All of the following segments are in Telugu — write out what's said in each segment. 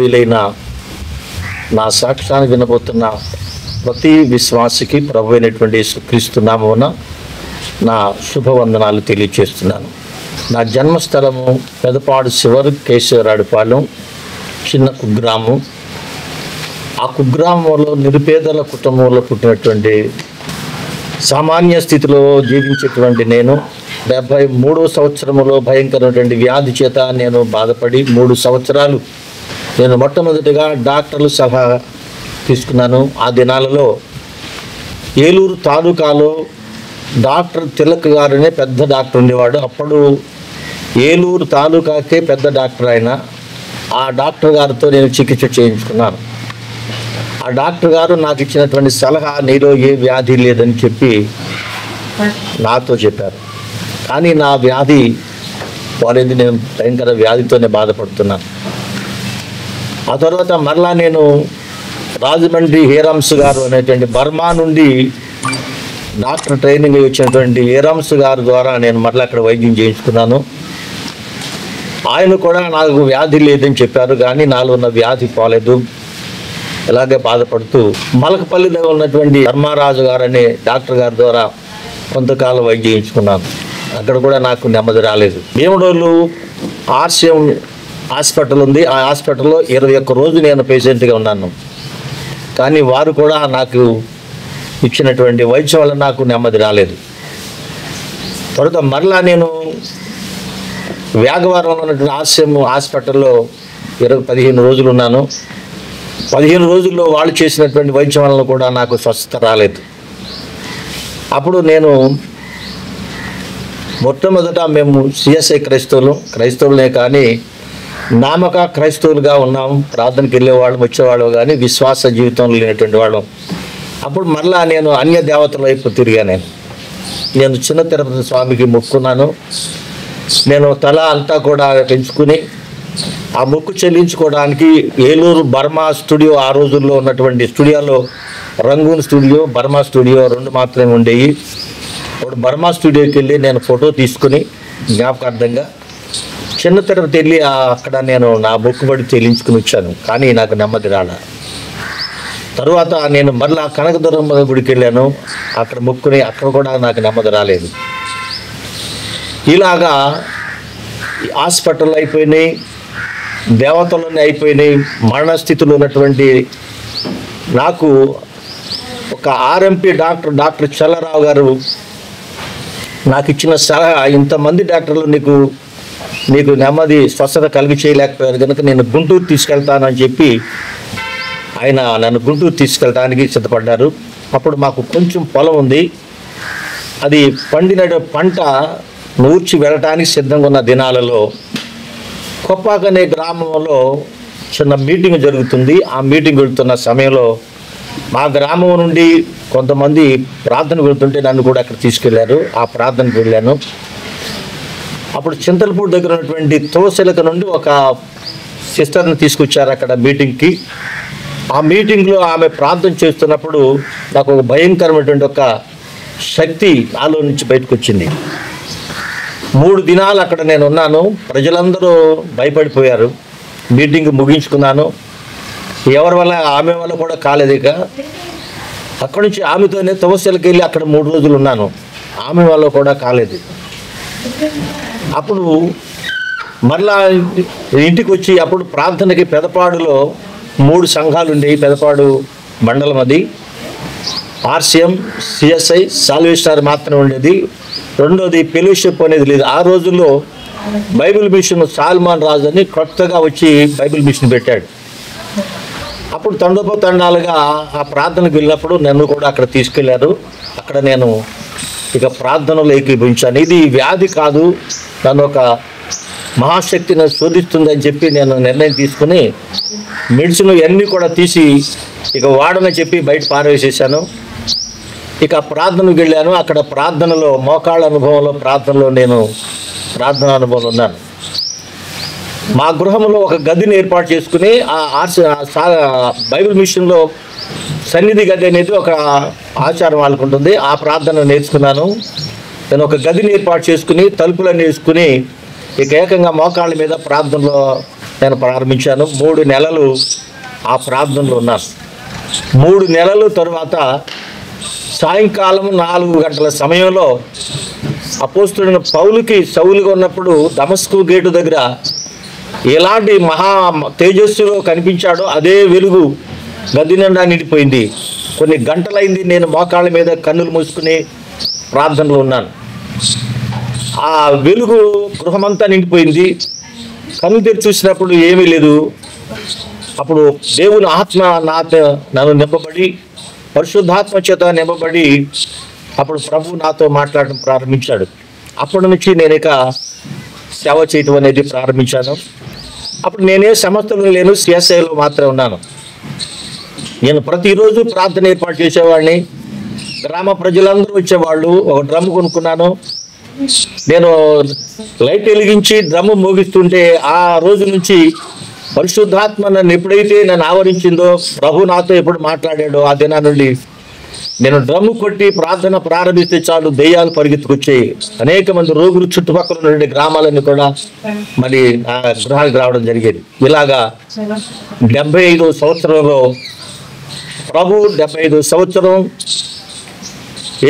ప్రియులైన నా సాక్ష్యాన్ని వినబోతున్న ప్రతి విశ్వాసికి ప్రభు అయినటువంటి యేసుక్రీస్తు నామమున నా శుభవందనాలు తెలియజేస్తున్నాను. నా జన్మస్థలము పెదపాడు శివరు కేశవరాడుపాలెం, చిన్న కుగ్రామం. ఆ కుగ్రామంలో నిరుపేదల కుటుంబంలో పుట్టినటువంటి సామాన్య స్థితిలో జీవించేటువంటి నేను 73వ సంవత్సరంలో భయంకరమైనటువంటి వ్యాధి చేత నేను బాధపడి 3 సంవత్సరాలు నేను మొట్టమొదటిగా డాక్టర్లు సలహా తీసుకున్నాను. ఆ దినాలలో ఏలూరు తాలూకాలో డాక్టర్ తిలక్ గారనే పెద్ద డాక్టర్ ఉండేవాడు. అప్పుడు ఏలూరు తాలూకాకే పెద్ద డాక్టర్ ఆయన. ఆ డాక్టర్ గారితో నేను చికిత్స చేయించుకున్నాను. ఆ డాక్టర్ గారు నాకు ఇచ్చినటువంటి సలహా, నీలో ఏ వ్యాధి లేదని చెప్పి నాతో చెప్పారు. కానీ నా వ్యాధి పోలేదు. నేను భయంకర వ్యాధితోనే బాధపడుతున్నాను. ఆ తర్వాత మరలా నేను రాజమండ్రి హేరామ్స్ గారు అనేటువంటి బర్మా నుండి డాక్టర్ ట్రైనింగ్ వచ్చినటువంటి హేరామ్స్ గారి ద్వారా నేను మరలా అక్కడ వైద్యం చేయించుకున్నాను. ఆయన కూడా నాకు వ్యాధి లేదని చెప్పారు, కానీ నాలో ఉన్న వ్యాధి పోలేదు. ఇలాగే బాధపడుతూ మలకపల్లిలో ఉన్నటువంటి ధర్మారాజు గారు అనే డాక్టర్ గారి ద్వారా కొంతకాలం వైద్యం చేయించుకున్నాను. అక్కడ కూడా నాకు నెమ్మది రాలేదు. భీమడోలు ఆర్సిఎం హాస్పిటల్ ఉంది. ఆ హాస్పిటల్లో 21 రోజు నేను పేషెంట్గా ఉన్నాను. కానీ వారు కూడా నాకు ఇచ్చినటువంటి వైద్యం వల్ల నాకు నెమ్మది రాలేదు. తర్వాత మరలా నేను వేగవరంలో ఉన్నటువంటి ఆర్సిఎం హాస్పిటల్లో 15 రోజులు ఉన్నాను. 15 రోజుల్లో వాళ్ళు చేసినటువంటి వైద్యం వలన కూడా నాకు స్వస్థత రాలేదు. అప్పుడు నేను మొట్టమొదట మేము సిఎస్ఐ క్రైస్తవులనే కానీ నామక క్రైస్తవులుగా ఉన్నాం. ప్రార్థనకి వెళ్ళేవాళ్ళం, వచ్చేవాళ్ళం, కానీ విశ్వాస జీవితంలో లేనటువంటి వాళ్ళం. అప్పుడు మరలా నేను అన్య దేవతల వైపు తిరిగాను. నేను చిన్న తిరుపతి స్వామికి మొక్కున్నాను. నేను తల అంతా కూడా పెంచుకుని ఆ మొక్కు చెల్లించుకోవడానికి ఏలూరు బర్మా స్టూడియో, ఆ రోజుల్లో ఉన్నటువంటి స్టూడియోలో రంగూన్ స్టూడియో, బర్మా స్టూడియో 2 మాత్రమే ఉండేవి. అప్పుడు బర్మా స్టూడియోకి వెళ్ళి నేను ఫోటో తీసుకుని జ్ఞాపకార్థంగా చిన్న తిరుపతి వెళ్ళి అక్కడ నేను నా మొక్కుబడి చెల్లించుకుని వచ్చాను. కానీ నాకు నెమ్మది రాలా. తరువాత నేను మరలా కనకదుర్గమ్మ గుడికి వెళ్ళాను. అక్కడ మొక్కుని అక్కడ కూడా నాకు నెమ్మది రాలేదు. ఇలాగా హాస్పిటల్ అయిపోయినాయి, దేవతలన్నీ అయిపోయినాయి. మరణస్థితిలో ఉన్నటువంటి నాకు ఒక ఆర్ఎంపీ డాక్టర్ చల్లరావు గారు నాకు ఇచ్చిన సలహా, ఇంతమంది డాక్టర్లు నీకు నెమ్మది స్వస్థత కలిగి చేయలేకపోయారు కనుక నేను గుంటూరు తీసుకెళ్తానని చెప్పి ఆయన నన్ను గుంటూరు తీసుకెళ్ళడానికి సిద్ధపడ్డారు. అప్పుడు మాకు కొంచెం పొలం ఉంది. అది పండిన పంట నూర్చి వెళ్ళటానికి సిద్ధంగా ఉన్న దినాలలో కొప్పాక అనే గ్రామంలో చిన్న మీటింగ్ జరుగుతుంది. ఆ మీటింగ్ వెళ్తున్న సమయంలో మా గ్రామం నుండి కొంతమంది ప్రార్థనకు వెళ్తుంటే నన్ను కూడా అక్కడ తీసుకెళ్లారు. ఆ ప్రార్థనకు వెళ్ళాను. అప్పుడు చింతలపూడి దగ్గర ఉన్నటువంటి తోసెలక నుండి ఒక సిస్టర్ని తీసుకొచ్చారు అక్కడ మీటింగ్కి. ఆ మీటింగ్లో ఆమె ప్రార్థన చేస్తున్నప్పుడు నాకు ఒక భయంకరమైనటువంటి ఒక శక్తి నాలో నుంచి బయటకు వచ్చింది. 3 దినాలు అక్కడ నేను ఉన్నాను. ప్రజలందరూ భయపడిపోయారు. మీటింగ్ ముగించుకున్నాను. ఎవరి వల్ల, ఆమె వల్ల కూడా కాలేదు. ఇక అక్కడి నుంచి ఆమెతోనే తోసెలకి వెళ్ళి అక్కడ 3 రోజులు ఉన్నాను. ఆమె వల్ల కూడా కాలేదు. అప్పుడు మరలా ఇంటికి వచ్చి అప్పుడు ప్రార్థనకి పెదపాడులో 3 సంఘాలు ఉండేవి. పెదపాడు మండలం, అది ఆర్సిఎం, సిఎస్ఐ, సాల్వేషనరీ మాత్రమే ఉండేది. రెండోది ఫెలోషిప్ అనేది లేదు. ఆ రోజుల్లో బైబిల్ మిషన్ సాల్మాన్ రాజు అని కొత్తగా వచ్చి బైబిల్ మిషన్ పెట్టాడు. అప్పుడు తండోపతండాలుగా ఆ ప్రార్థనకు వెళ్ళినప్పుడు నన్ను కూడా అక్కడ తీసుకెళ్లారు. అక్కడ నేను ఇక ప్రార్థనలో ఏకీభవించాను. ఇది వ్యాధి కాదు, నన్ను ఒక మహాశక్తిని శోధిస్తుందని చెప్పి నేను నిర్ణయం తీసుకుని మెడిసిన్ అన్నీ కూడా తీసి ఇక వాడని చెప్పి బయట పారవేసేసాను. ఇక ప్రార్థనకు వెళ్ళాను. అక్కడ ప్రార్థనలో మోకాళ్ళ అనుభవంలో నేను ప్రార్థన అనుభవంలో ఉన్నాను. మా గృహంలో ఒక గదిని ఏర్పాటు చేసుకుని బైబిల్ మిషన్లో సన్నిధి గది అనేది ఒక ఆచారం వాళ్ళకుంటుంది. ఆ ప్రార్థన నేర్చుకున్నాను. నేను ఒక గదిని ఏర్పాటు చేసుకుని తలుపులను వేసుకుని ఇక ఏకంగా మోకాళ్ళ మీద ప్రార్థనలో నేను ప్రారంభించాను. 3 నెలలు ఆ ప్రార్థనలో ఉన్నాను. 3 నెలల తరువాత సాయంకాలం 4 గంటల సమయంలో అపోస్తలుడైన పౌలుకి సౌలుగా ఉన్నప్పుడు దమస్కు గేటు దగ్గర ఎలాంటి మహా తేజస్సులో కనిపించాడో అదే వెలుగు గది నిండా నిండిపోయింది. కొన్ని గంటలైంది నేను మోకాళ్ళ మీద కన్నులు మూసుకుని ప్రార్థనలో ఉన్నాను. ఆ వెలుగు గృహమంతా నిండిపోయింది. కన్ను తెరిచి చూసినప్పుడు ఏమీ లేదు. అప్పుడు దేవుని ఆత్మ నన్ను నింపబడి, పరిశుద్ధాత్మ చేత నింపబడి, అప్పుడు ప్రభు నాతో మాట్లాడడం ప్రారంభించాడు. అప్పటి నుంచి నేను ఇక సేవ చేయటం అనేది ప్రారంభించాను. అప్పుడు నేనే సంస్థలో లేను, సిఎస్ఐలో మాత్రమే ఉన్నాను. నేను ప్రతిరోజు ప్రార్థన ఏర్పాటు చేసేవాడిని. గ్రామ ప్రజలందరూ వచ్చేవాళ్ళు. ఒక డ్రమ్ కొనుక్కున్నాను. నేను లైట్ వెలిగించి డ్రమ్ము మోగిస్తుంటే ఆ రోజు నుంచి పరిశుద్ధాత్మ నన్ను ఎప్పుడైతే నన్ను ఆవరించిందో, ప్రభు నాతో ఎప్పుడు మాట్లాడాడో ఆ దినా నుండి నేను డ్రమ్ము కొట్టి ప్రార్థన ప్రారంభిస్తే చాలు దెయ్యాలు పరిగెత్తుకొచ్చాయి. అనేక మంది రోగులు చుట్టుపక్కల నుండి గ్రామాలన్నీ కూడా మరి ఆ గృహానికి రావడం జరిగేది. ఇలాగా 75వ సంవత్సరంలో ప్రభు 75వ సంవత్సరం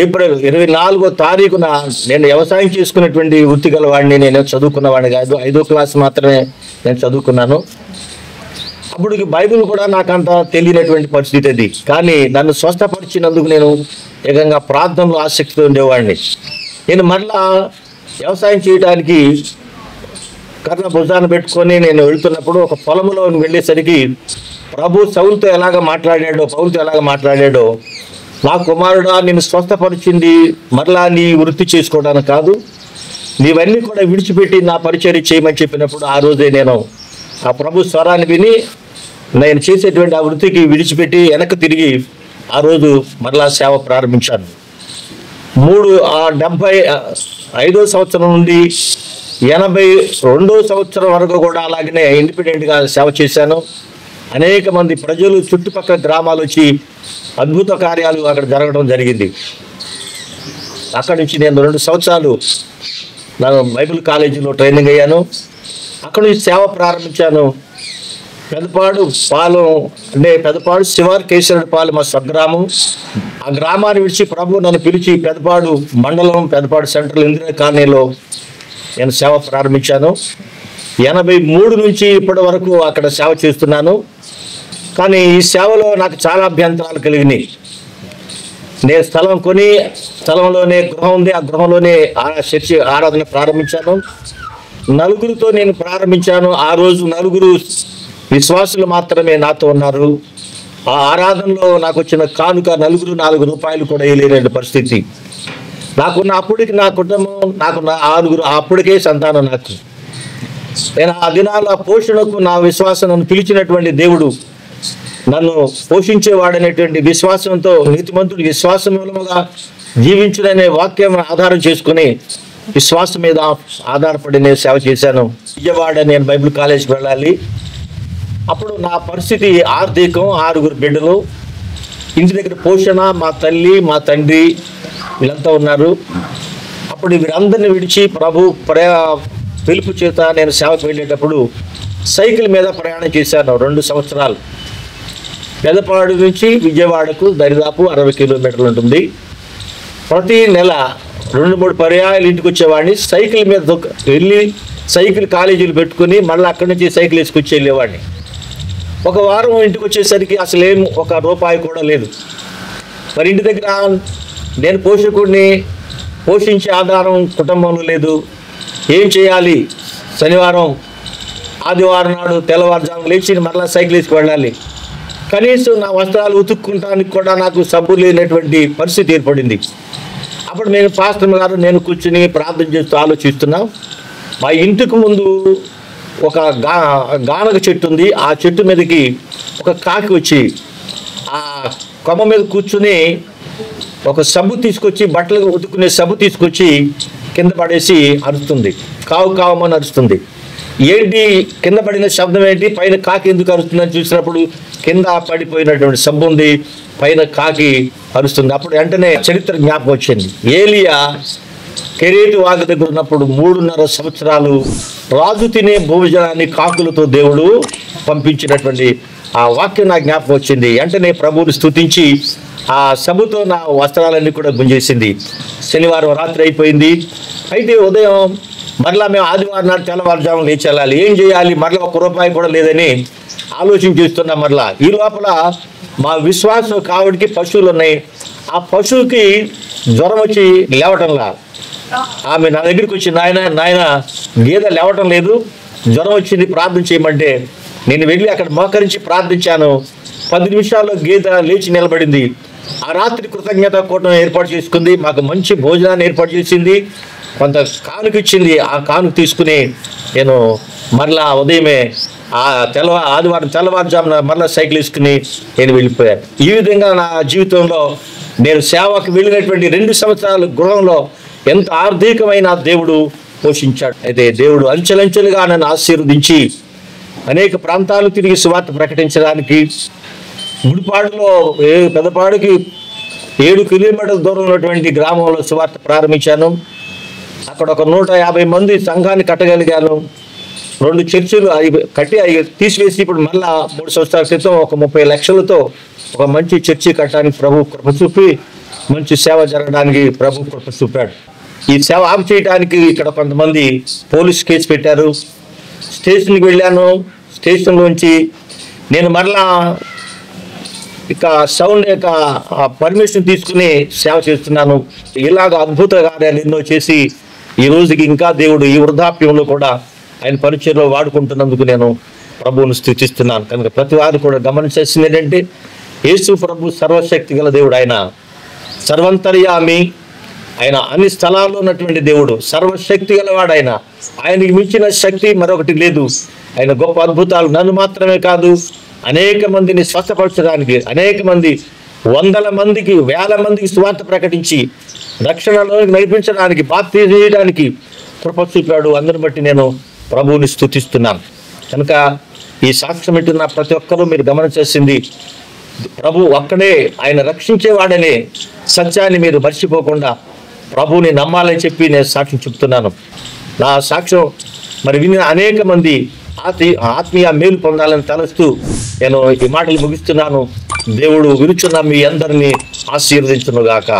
ఏప్రిల్ 24వ తారీఖున నేను వ్యవసాయం చేసుకున్నటువంటి వృత్తి గలవాడిని. నేను చదువుకున్నవాడిని కాదు, 5వ క్లాస్ మాత్రమే నేను చదువుకున్నాను. అప్పుడు బైబిల్ కూడా నాకు అంత తెలియనటువంటి పరిస్థితి అది. కానీ నన్ను స్వస్థపరిచినందుకు నేను ఏకంగా ప్రార్థనలో ఆసక్తితో ఉండేవాడిని. నేను మరలా వ్యవసాయం చేయడానికి కర్ణ భుజాన్ని పెట్టుకొని నేను వెళ్తున్నప్పుడు ఒక పొలంలో వెళ్ళేసరికి ప్రభు సౌలుతో ఎలాగ మాట్లాడాడో, పౌలుతో ఎలాగ మాట్లాడాడో, నా కుమారుడా నిన్ను స్వస్థపరిచింది మరలా నీ వృత్తి చేసుకోవడానికి కాదు, నీవన్నీ కూడా విడిచిపెట్టి నా పరిచర్య చేయమని చెప్పినప్పుడు ఆ రోజే నేను ఆ ప్రభు స్వరాన్ని విని నేను చేసేటువంటి ఆ వృత్తికి విడిచిపెట్టి వెనక్కి తిరిగి ఆ రోజు మరలా సేవ ప్రారంభించాను. 75వ సంవత్సరం నుండి 82వ సంవత్సరం వరకు కూడా అలాగనే ఇండిపెండెంట్గా సేవ చేశాను. అనేక మంది ప్రజలు చుట్టుపక్కల గ్రామాలు వచ్చి అద్భుత కార్యాలు అక్కడ జరగడం జరిగింది. అక్కడి నుంచి నేను 2 సంవత్సరాలు నేను బైబిల్ కాలేజీలో ట్రైనింగ్ అయ్యాను. అక్కడి నుంచి సేవ ప్రారంభించాను. పెదపాడు పాలెం అంటే పెదపాడు శివారు కేశరుడిపాలెం మా స్వగ్రామం. ఆ గ్రామాన్ని విడిచి ప్రభు నన్ను పిలిచి పెదపాడు మండలం, పెదపాడు సెంట్రల్ ఇందిరా కాలనీలో నేను సేవ ప్రారంభించాను. 83 నుంచి ఇప్పటి వరకు అక్కడ సేవ చేస్తున్నాను. కానీ ఈ సేవలో నాకు చాలా అభ్యంతరాలు కలిగినాయి. నేను స్థలం కొని స్థలంలోనే గృహం ఉంది, ఆ గృహంలోనే చర్చి ఆరాధన ప్రారంభించాను. 4గురితో నేను ప్రారంభించాను. ఆ రోజు 4గురు విశ్వాసులు మాత్రమే నాతో ఉన్నారు. ఆ ఆరాధనలో నాకు వచ్చిన కానుక 4 రూపాయలు కూడా వేయలేని పరిస్థితి. నాకున్న అప్పటికి నా కుటుంబం, నాకు 6 అప్పటికే సంతానం. నాకు నేను ఆ దినాల పోషణకు నా విశ్వాసం నన్ను పిలిచినటువంటి దేవుడు నన్ను పోషించేవాడనేటువంటి విశ్వాసంతో నీతిమంతుడు విశ్వాసం మూలముగా జీవించుడనే వాక్యం ఆధారం చేసుకుని విశ్వాసం మీద ఆధారపడి నేను సేవ చేశాను. విజయవాడ నేను బైబిల్ కాలేజీకి వెళ్ళాలి. అప్పుడు నా పరిస్థితి ఆర్థికం, 6 బిడ్డలు, ఇంటి దగ్గర పోషణ, మా తల్లి మా తండ్రి వీళ్ళంతా ఉన్నారు. అప్పుడు వీరందరిని విడిచి ప్రభు పిలుపు చేత నేను సేవకు వెళ్ళేటప్పుడు సైకిల్ మీద ప్రయాణం చేశాను 2 సంవత్సరాలు. పెదపాడు నుంచి విజయవాడకు దరిదాపు 60 కిలోమీటర్లు ఉంటుంది. ప్రతి నెల 2-3 పర్యాయాలు ఇంటికి వచ్చేవాడిని. సైకిల్ మీద వెళ్ళి సైకిల్ కాలేజీలు పెట్టుకుని మళ్ళీ అక్కడి నుంచి సైకిల్ వేసుకొచ్చి వెళ్ళేవాడిని. ఒక వారం ఇంటికి వచ్చేసరికి అసలు ఏం 1 రూపాయి కూడా లేదు. మరి ఇంటి దగ్గర నేను పోషకుడిని, పోషించే ఆధారం కుటుంబంలో లేదు. ఏం చేయాలి? శనివారం ఆదివారం నాడు తెల్లవారుజాము లేచి మరలా సైకిల్ వేసుకు వెళ్ళాలి. కనీసం నా వస్త్రాలు ఉతుక్కుంటానికి కూడా నాకు సబ్బు లేనటువంటి పరిస్థితి ఏర్పడింది. అప్పుడు నేను పాస్టర్ గారు నేను కూర్చుని ప్రార్థన చేస్తూ ఆలోచిస్తున్నాం. మా ఇంటికి ముందు ఒక గానగ చెట్టు ఉంది. ఆ చెట్టు మీదకి ఒక కాకి వచ్చి ఆ కొమ్మ మీద కూర్చుని ఒక సబ్బు తీసుకొచ్చి, బట్టలు ఉతుక్కునే సబ్బు తీసుకొచ్చి కింద పడేసి అరుస్తుంది. కావు కావమని అరుస్తుంది. ఏంటి కింద పడిన శబ్దం ఏంటి, పైన కాకి ఎందుకు అరుస్తుందని చూసినప్పుడు కింద పడిపోయినటువంటి సబ్బు ఉంది, పైన కాకి అరుస్తుంది. అప్పుడు వెంటనే చరిత్ర జ్ఞాపకం వచ్చింది. ఏలియా కెరేతు వాగు దగ్గర ఉన్నప్పుడు 3.5 సంవత్సరాలు రాజు తినే భోజనాన్ని కాకులతో దేవుడు పంపించినటువంటి ఆ వాక్యం నా జ్ఞాపకం వచ్చింది. వెంటనే ప్రభువుని స్తుతించి ఆ సభతో నా వస్త్రాలన్నీ కూడా గుంజేసింది. శనివారం రాత్రి అయిపోయింది. అయితే ఉదయం మరలా మేము ఆదివారం నాడు తెల్లవారుజామున లేచి వెళ్ళాలి. ఏం చేయాలి? మరలా ₹1 కూడా లేదని ఆలోచన చేస్తున్నాం. మరలా ఈ లోపల మా విశ్వాసం కావడికి పశువులు ఉన్నాయి. ఆ పశువుకి జ్వరం వచ్చి లేవటంలా. ఆమె నా దగ్గరికి వచ్చి, నాయన గేదె లేవటం లేదు, జ్వరం వచ్చింది, ప్రార్థన చేయమంటే నేను వెళ్ళి అక్కడ మోకరించి ప్రార్థించాను. 10 నిమిషాల్లో గేదె లేచి నిలబడింది. ఆ రాత్రి కృతజ్ఞత కూటమి ఏర్పాటు చేసుకుంది. మాకు మంచి భోజనాన్ని ఏర్పాటు చేసింది. కొంత కానుక ఇచ్చింది. ఆ కానుక తీసుకుని నేను మరలా ఉదయమే ఆదివారం తెల్లవారుజామున మరలా సైకిల్ వేసుకుని నేను వెళ్ళిపోయాను. ఈ విధంగా నా జీవితంలో నేను సేవకు వెళ్ళినటువంటి 2 సంవత్సరాల గృహంలో ఎంత ఆర్థికమైన దేవుడు పోషించాడు. అయితే దేవుడు అంచెలంచెలుగా నన్ను ఆశీర్వదించి అనేక ప్రాంతాలు తిరిగి సువార్త ప్రకటించడానికి గుడిపాడులో పెద్దపాడుకి 7 కిలోమీటర్ల దూరం ఉన్నటువంటి గ్రామంలో సువార్త ప్రారంభించాను. అక్కడ ఒక 150 మంది సంఘాన్ని కట్టగలిగాను. 2 చర్చిలు కట్టి తీసివేసి ఇప్పుడు మళ్ళా 3 సంవత్సరాల క్రితం ఒక 30 లక్షలతో ఒక మంచి చర్చి కట్టడానికి ప్రభు కృప చూపి మంచి సేవ జరగడానికి ప్రభు కృప చూపాడు. ఈ సేవ ఆపు చేయడానికి ఇక్కడ కొంతమంది పోలీస్ కేసు పెట్టారు. స్టేషన్కి వెళ్ళాను. స్టేషన్లోంచి నేను మరలా ఇక సౌండ్ యొక్క పర్మిషన్ తీసుకుని సేవ చేస్తున్నాను. ఇలాగ అద్భుత కార్యాలు ఎన్నో చేసి ఈ రోజుకి ఇంకా దేవుడు ఈ వృద్ధాప్యంలో కూడా ఆయన పరిచయంలో వాడుకుంటున్నందుకు నేను ప్రభువును స్తుతిస్తున్నాను. కనుక ప్రతి వారు కూడా గమనించాల్సింది ఏంటంటే యేసు ప్రభు సర్వశక్తి గల దేవుడు. ఆయన సర్వంతర్యామి. ఆయన అన్ని స్థలాల్లో ఉన్నటువంటి దేవుడు. సర్వశక్తి గలవాడు. ఆయనకి మించిన శక్తి మరొకటి లేదు. ఆయన గొప్ప అద్భుతాలు నన్ను మాత్రమే కాదు అనేక మందిని స్వస్థపరచడానికి, అనేక మంది 100 మందికి 1000 మందికి సువార్త ప్రకటించి రక్షణలోకి నడిపించడానికి, బాప్తిజం చేయడానికి కృప చూపాడు. అందరిని బట్టి నేను ప్రభువుని స్తుతిస్తున్నాను. కనుక ఈ సాక్ష్యం వింటున్న ప్రతి ఒక్కరూ మీరు గమనించాల్సింది ప్రభు ఒక్కడే ఆయన రక్షించేవాడనే సత్యాన్ని మీరు మర్చిపోకుండా ప్రభువుని నమ్మాలని చెప్పి నేను సాక్ష్యం చెప్తున్నాను. నా సాక్ష్యం మరి విని అనేక మంది ఆత్మీయ మేలు పొందాలని తలస్తూ నేను ఈ మాటలు ముగిస్తున్నాను. దేవుడు వినుచున్న మీ అందరినీ ఆశీర్వదించునుగాక.